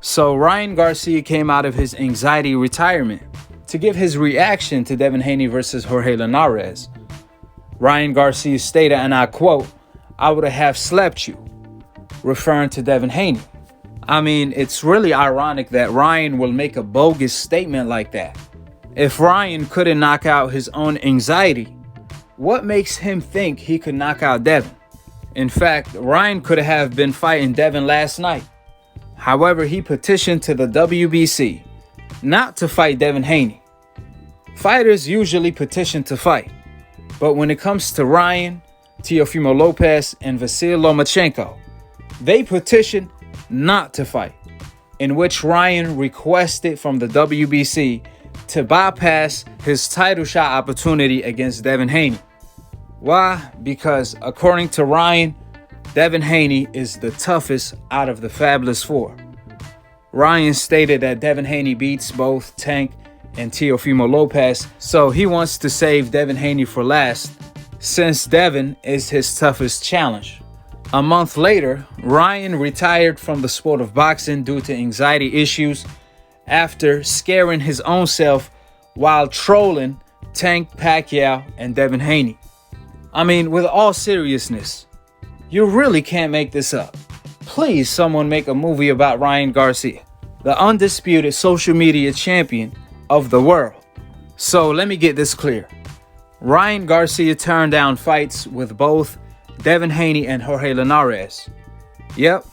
So Ryan Garcia came out of his anxiety retirement to give his reaction to Devin Haney versus Jorge Linares. Ryan Garcia stated, and I quote, "I would have slept you," referring to Devin Haney. I mean, it's really ironic that Ryan will make a bogus statement like that. If Ryan couldn't knock out his own anxiety, what makes him think he could knock out Devin? In fact, Ryan could have been fighting Devin last night. However, he petitioned to the WBC not to fight Devin Haney. Fighters usually petition to fight, but when it comes to Ryan, Teofimo Lopez, and Vasyl Lomachenko, they petition not to fight, in which Ryan requested from the WBC to bypass his title shot opportunity against Devin Haney. Why? Because according to Ryan, Devin Haney is the toughest out of the Fabulous Four. Ryan stated that Devin Haney beats both Tank and Teofimo Lopez, so he wants to save Devin Haney for last, since Devin is his toughest challenge. A month later, Ryan retired from the sport of boxing due to anxiety issues after scaring his own self while trolling Tank, Pacquiao, and Devin Haney. I mean, with all seriousness, you really can't make this up. Please, someone make a movie about Ryan Garcia, the undisputed social media champion of the world. So let me get this clear. Ryan Garcia turned down fights with both Devin Haney and Jorge Linares. Yep,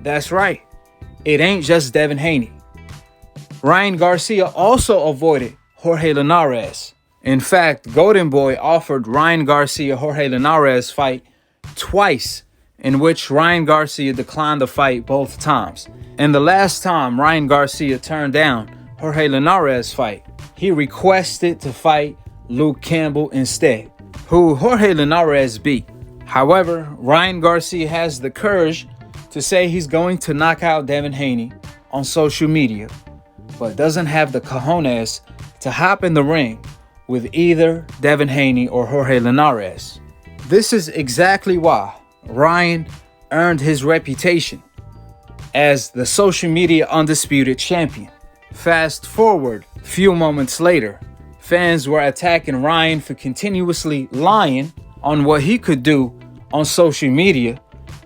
that's right. It ain't just Devin Haney. Ryan Garcia also avoided Jorge Linares. In fact, Golden Boy offered Ryan Garcia Jorge Linares fight twice, in which Ryan Garcia declined the fight both times. And the last time Ryan Garcia turned down Jorge Linares' fight, he requested to fight Luke Campbell instead, who Jorge Linares beat. However, Ryan Garcia has the courage to say he's going to knock out Devin Haney on social media, but doesn't have the cojones to hop in the ring with either Devin Haney or Jorge Linares. This is exactly why Ryan earned his reputation as the social media undisputed champion. Fast forward a few moments later, fans were attacking Ryan for continuously lying on what he could do on social media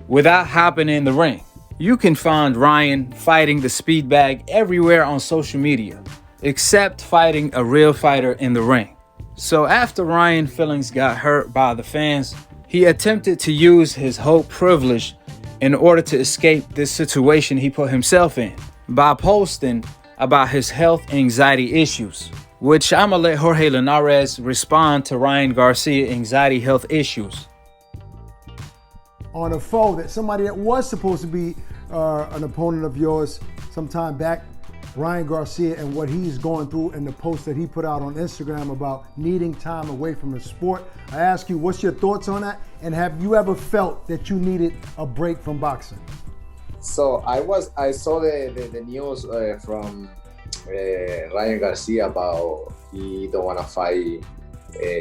without hopping in the ring. You can find Ryan fighting the speed bag everywhere on social media, except fighting a real fighter in the ring. So after Ryan's feelings got hurt by the fans, he attempted to use his Hope privilege in order to escape this situation he put himself in by posting about his health anxiety issues, which I'm gonna let Jorge Linares respond to Ryan Garcia anxiety health issues. On a foe, that somebody that was supposed to be an opponent of yours some time back, Ryan Garcia, and what he's going through, and the post that he put out on Instagram about needing time away from the sport. I ask you, what's your thoughts on that? And have you ever felt that you needed a break from boxing? So I saw the news from Ryan Garcia about he don't want to fight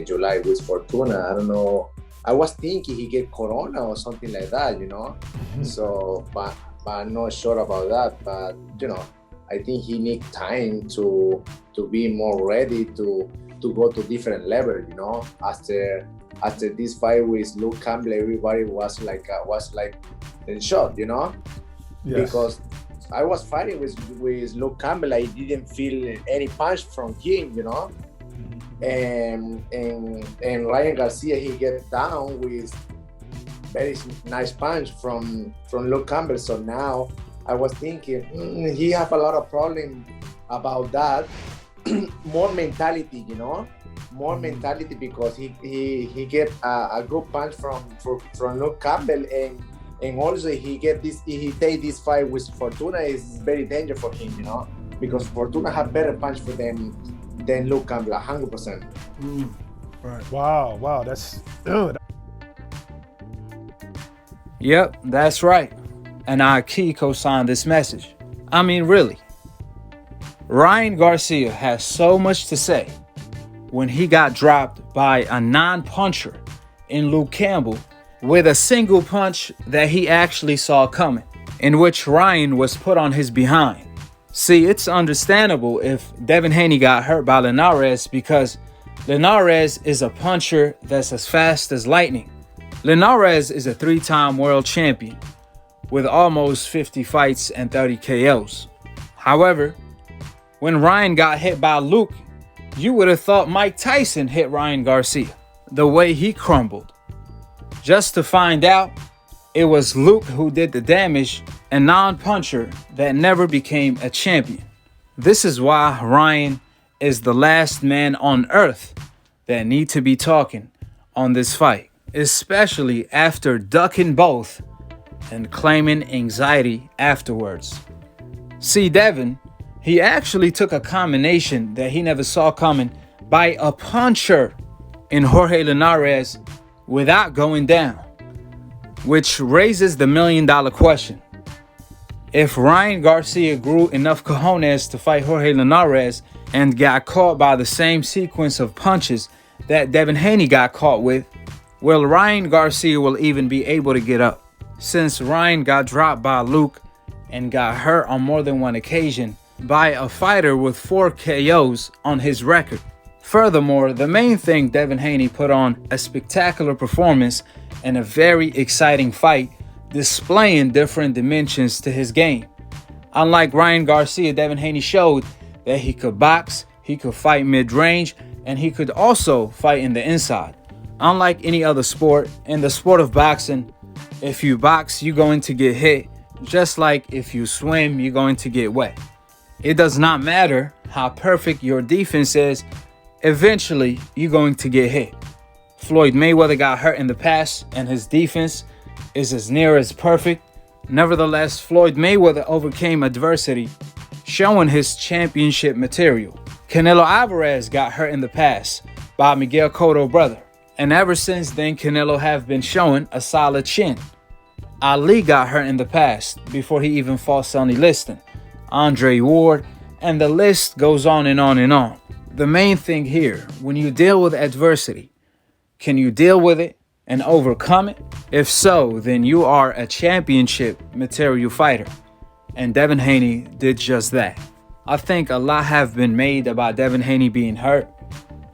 July with Fortuna. I don't know. I was thinking he get corona or something like that, you know. So, but I'm not sure about that. But you know, I think he needs time to be more ready to go to different level, you know. After this fight with Luke Campbell, everybody was like in shock, you know. Yes. Because I was fighting with Luke Campbell, I didn't feel any punch from him, you know. And Ryan Garcia, he get down with very nice punch from Luke Campbell. So now I was thinking he have a lot of problem about that. More mentality, you know, more mentality, because he get a good punch from Luke Campbell, and also he take this fight with Fortuna is very dangerous for him, you know, because Fortuna have better punch for them than Luke Campbell, 100%. Right. Wow, that's good. Yep, that's right. And Akhi co-signed this message. I mean, really, Ryan Garcia has so much to say when he got dropped by a non-puncher in Luke Campbell with a single punch that he actually saw coming, in which Ryan was put on his behind. See, it's understandable if Devin Haney got hurt by Linares because Linares is a puncher that's as fast as lightning. Linares is a 3-time world champion with almost 50 fights and 30 KOs. However, when Ryan got hit by Luke, you would have thought Mike Tyson hit Ryan Garcia. The way he crumbled. Just to find out, it was Luke who did the damage, a non-puncher that never became a champion. This is why Ryan is the last man on earth that need to be talking on this fight, especially after ducking both and claiming anxiety afterwards. See, Devin, he actually took a combination that he never saw coming by a puncher in Jorge Linares without going down, which raises the $1 million question. If Ryan Garcia grew enough cojones to fight Jorge Linares and got caught by the same sequence of punches that Devin Haney got caught with, well, Ryan Garcia will even be able to get up. Since Ryan got dropped by Luke and got hurt on more than one occasion by a fighter with 4 KOs on his record. Furthermore, the main thing, Devin Haney put on a spectacular performance and a very exciting fight, displaying different dimensions to his game. Unlike Ryan Garcia, Devin Haney showed that he could box, he could fight mid-range, and he could also fight in the inside. Unlike any other sport, in the sport of boxing, if you box, you're going to get hit, just like if you swim, you're going to get wet. It does not matter how perfect your defense is, eventually you're going to get hit. Floyd Mayweather got hurt in the past and his defense is as near as perfect. Nevertheless, Floyd Mayweather overcame adversity, showing his championship material. Canelo Alvarez got hurt in the past by Miguel Cotto's brother, and ever since then Canelo have been showing a solid chin. Ali got hurt in the past before he even fought Sonny Liston, Andre Ward, and the list goes on and on and on. The main thing here, when you deal with adversity, can you deal with it and overcome it? If so, then you are a championship material fighter. And Devin Haney did just that. I think a lot have been made about Devin Haney being hurt.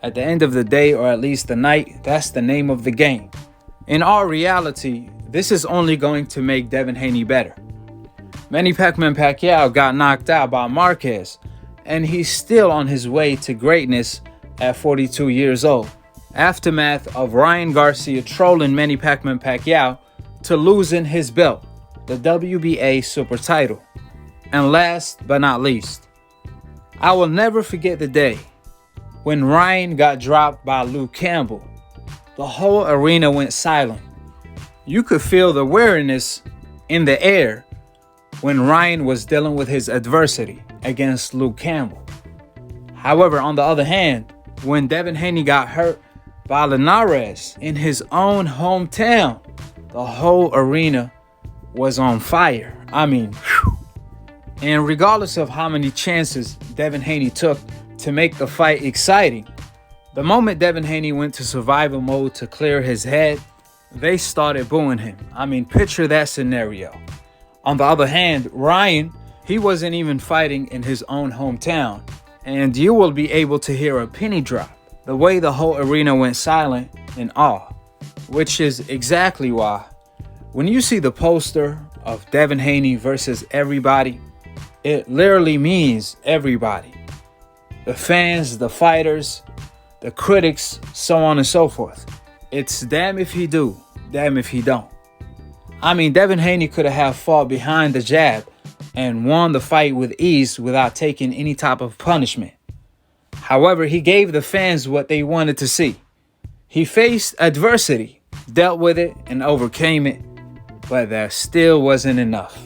At the end of the day, or at least the night, that's the name of the game. In all reality, this is only going to make Devin Haney better. Manny Pacquiao got knocked out by Marquez, and he's still on his way to greatness at 42 years old. Aftermath of Ryan Garcia trolling Manny Pacquiao to losing his belt, the WBA super title. And last but not least, I will never forget the day when Ryan got dropped by Luke Campbell. The whole arena went silent. You could feel the weariness in the air when Ryan was dealing with his adversity against Luke Campbell. However, on the other hand, when Devin Haney got hurt by Linares in his own hometown, the whole arena was on fire. I mean, whew. And regardless of how many chances Devin Haney took to make the fight exciting, the moment Devin Haney went to survival mode to clear his head, they started booing him. I mean, picture that scenario. On the other hand, Ryan, he wasn't even fighting in his own hometown. And you will be able to hear a penny drop, the way the whole arena went silent in awe. Which is exactly why, when you see the poster of Devin Haney versus everybody, it literally means everybody. The fans, the fighters, the critics, so on and so forth. It's damn if he do, damn if he don't. I mean, Devin Haney could have fought behind the jab and won the fight with ease without taking any type of punishment. However, he gave the fans what they wanted to see. He faced adversity, dealt with it, and overcame it, but that still wasn't enough.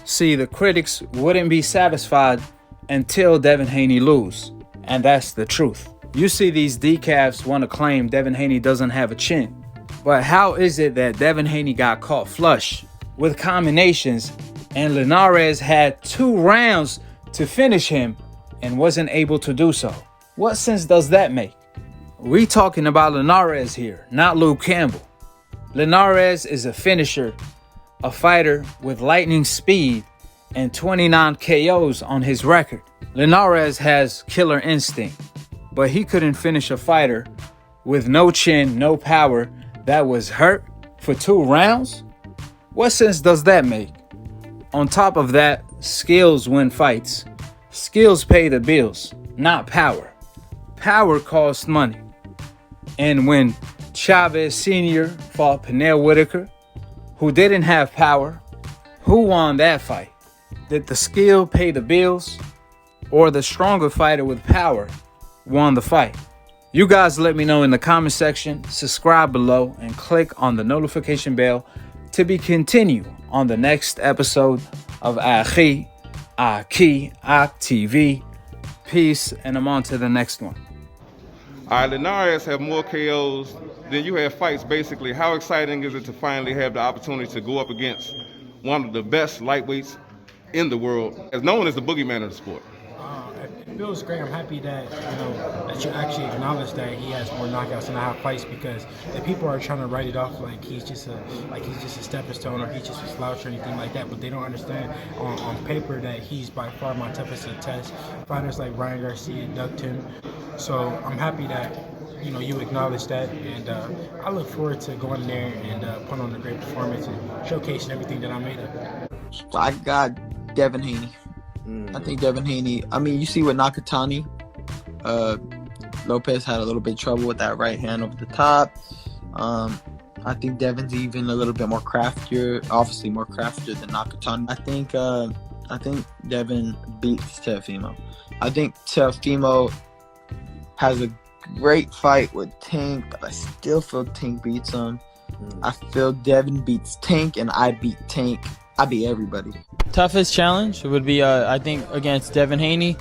See, the critics wouldn't be satisfied until Devin Haney lose, and that's the truth. You see, these decafs want to claim Devin Haney doesn't have a chin. But how is it that Devin Haney got caught flush with combinations and Linares had 2 rounds to finish him and wasn't able to do so? What sense does that make? We talking about Linares here, not Luke Campbell. Linares is a finisher, a fighter with lightning speed and 29 KOs on his record. Linares has killer instinct, but he couldn't finish a fighter with no chin, no power, that was hurt for 2 rounds? What sense does that make? On top of that, skills win fights. Skills pay the bills, not power. Power costs money. And when Chavez Sr. fought Pernell Whitaker, who didn't have power, who won that fight? Did the skill pay the bills, or the stronger fighter with power won the fight? You guys let me know in the comment section, subscribe below, and click on the notification bell to be continued on the next episode of Akhi, TV. Peace, and I'm on to the next one. All right, Linares have more KOs than you have fights, basically. How exciting is it to finally have the opportunity to go up against one of the best lightweights in the world, as known as the boogeyman of the sport? It feels great. I'm happy that that you actually acknowledge that he has more knockouts than I have fights, because the people are trying to write it off like he's just a stepping stone, or he's just a slouch or anything like that. But they don't understand on paper that he's by far my toughest to test. Fighters like Ryan Garcia ducked him, so I'm happy that you acknowledge that, and I look forward to going there and putting on a great performance and showcasing everything that I'm made of. I got Devin Haney. I think Devin Haney, I mean, you see with Nakatani, Lopez had a little bit of trouble with that right hand over the top. I think Devin's even a little bit more craftier, obviously more craftier than Nakatani. I think Devin beats Teofimo. I think Teofimo has a great fight with Tank, but I still feel Tank beats him. I feel Devin beats Tank, and I beat Tank. I beat everybody. Toughest challenge would be, I think, against Devin Haney.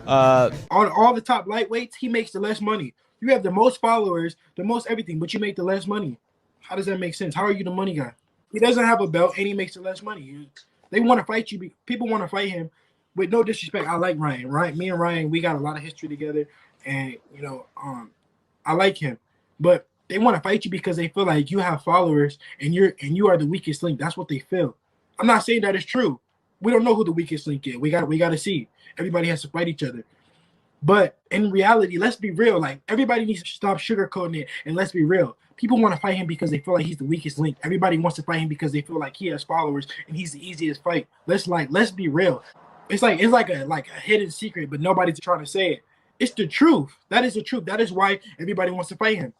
On all the top lightweights, he makes the less money. You have the most followers, the most everything, but you make the less money. How does that make sense? How are you the money guy? He doesn't have a belt, and he makes the less money. They want to fight you. People want to fight him. With no disrespect, I like Ryan. Right? Me and Ryan, we got a lot of history together, and I like him. But they want to fight you because they feel like you have followers, and you are the weakest link. That's what they feel. I'm not saying that it's true. We don't know who the weakest link is. We got to see. Everybody has to fight each other. But in reality, let's be real. Like, everybody needs to stop sugarcoating it, and let's be real. People want to fight him because they feel like he's the weakest link. Everybody wants to fight him because they feel like he has followers and he's the easiest fight. Let's be real. It's like a hidden secret, but nobody's trying to say it. It's the truth. That is the truth. That is why everybody wants to fight him.